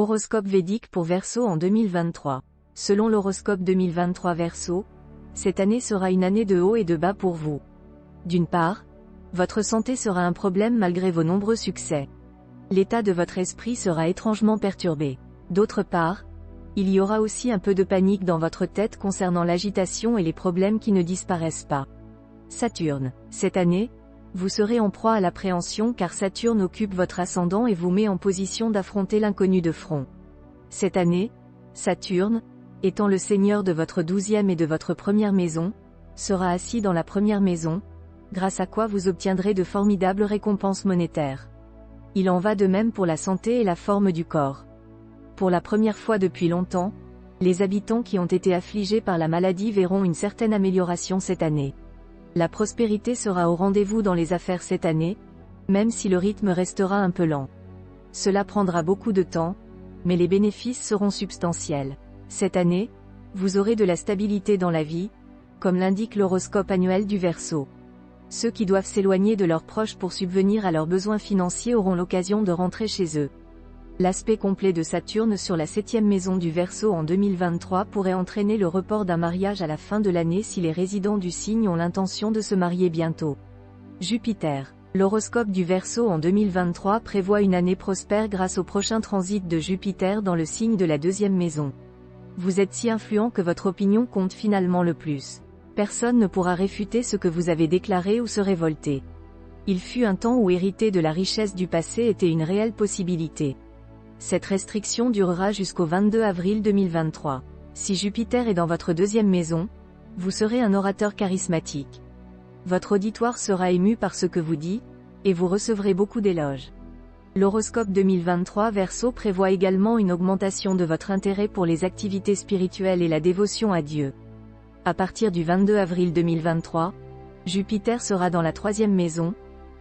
Horoscope védique pour Verseau en 2023. Selon l'horoscope 2023 Verseau, cette année sera une année de haut et de bas pour vous. D'une part, votre santé sera un problème malgré vos nombreux succès. L'état de votre esprit sera étrangement perturbé. D'autre part, il y aura aussi un peu de panique dans votre tête concernant l'agitation et les problèmes qui ne disparaissent pas. Saturne. Cette année, vous serez en proie à l'appréhension car Saturne occupe votre ascendant et vous met en position d'affronter l'inconnu de front. Cette année, Saturne, étant le seigneur de votre 12e et de votre première maison, sera assis dans la première maison, grâce à quoi vous obtiendrez de formidables récompenses monétaires. Il en va de même pour la santé et la forme du corps. Pour la première fois depuis longtemps, les habitants qui ont été affligés par la maladie verront une certaine amélioration cette année. La prospérité sera au rendez-vous dans les affaires cette année, même si le rythme restera un peu lent. Cela prendra beaucoup de temps, mais les bénéfices seront substantiels. Cette année, vous aurez de la stabilité dans la vie, comme l'indique l'horoscope annuel du Verseau. Ceux qui doivent s'éloigner de leurs proches pour subvenir à leurs besoins financiers auront l'occasion de rentrer chez eux. L'aspect complet de Saturne sur la 7e maison du Verseau en 2023 pourrait entraîner le report d'un mariage à la fin de l'année si les résidents du signe ont l'intention de se marier bientôt. Jupiter. L'horoscope du Verseau en 2023 prévoit une année prospère grâce au prochain transit de Jupiter dans le signe de la 2e maison. Vous êtes si influent que votre opinion compte finalement le plus. Personne ne pourra réfuter ce que vous avez déclaré ou se révolter. Il fut un temps où hériter de la richesse du passé était une réelle possibilité. Cette restriction durera jusqu'au 22 avril 2023. Si Jupiter est dans votre 2e maison, vous serez un orateur charismatique. Votre auditoire sera ému par ce que vous dites, et vous recevrez beaucoup d'éloges. L'horoscope 2023 Verseau prévoit également une augmentation de votre intérêt pour les activités spirituelles et la dévotion à Dieu. À partir du 22 avril 2023, Jupiter sera dans la 3e maison,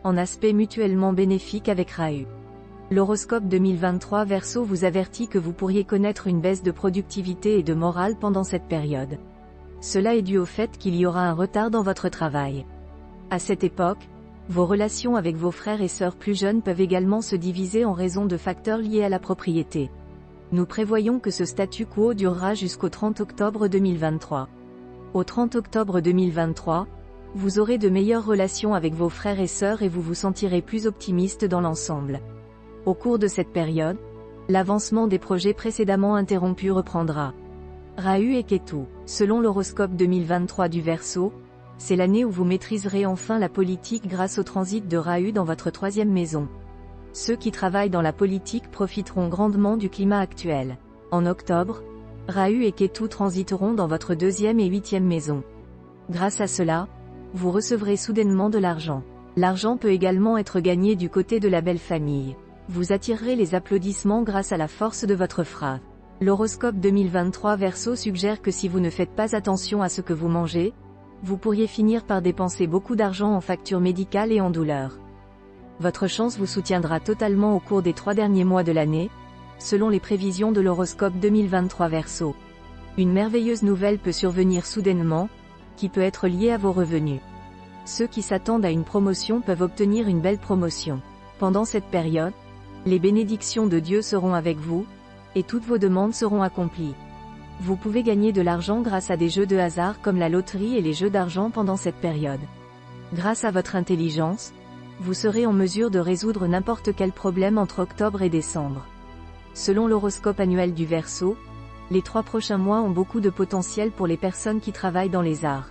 en aspect mutuellement bénéfique avec Rahu. L'horoscope 2023 Verseau vous avertit que vous pourriez connaître une baisse de productivité et de morale pendant cette période. Cela est dû au fait qu'il y aura un retard dans votre travail. À cette époque, vos relations avec vos frères et sœurs plus jeunes peuvent également se diviser en raison de facteurs liés à la propriété. Nous prévoyons que ce statu quo durera jusqu'au 30 octobre 2023. Au 30 octobre 2023, vous aurez de meilleures relations avec vos frères et sœurs et vous vous sentirez plus optimiste dans l'ensemble. Au cours de cette période, l'avancement des projets précédemment interrompus reprendra. Rahu et Ketu. Selon l'horoscope 2023 du Verseau, c'est l'année où vous maîtriserez enfin la politique grâce au transit de Rahu dans votre 3e maison. Ceux qui travaillent dans la politique profiteront grandement du climat actuel. En octobre, Rahu et Ketu transiteront dans votre 2e et 8e maison. Grâce à cela, vous recevrez soudainement de l'argent. L'argent peut également être gagné du côté de la belle famille. Vous attirerez les applaudissements grâce à la force de votre frappe. L'horoscope 2023 Verseau suggère que si vous ne faites pas attention à ce que vous mangez, vous pourriez finir par dépenser beaucoup d'argent en factures médicales et en douleurs. Votre chance vous soutiendra totalement au cours des 3 derniers mois de l'année, selon les prévisions de l'horoscope 2023 Verseau. Une merveilleuse nouvelle peut survenir soudainement, qui peut être liée à vos revenus. Ceux qui s'attendent à une promotion peuvent obtenir une belle promotion. Pendant cette période, les bénédictions de Dieu seront avec vous, et toutes vos demandes seront accomplies. Vous pouvez gagner de l'argent grâce à des jeux de hasard comme la loterie et les jeux d'argent pendant cette période. Grâce à votre intelligence, vous serez en mesure de résoudre n'importe quel problème entre octobre et décembre. Selon l'horoscope annuel du Verseau, les 3 prochains mois ont beaucoup de potentiel pour les personnes qui travaillent dans les arts.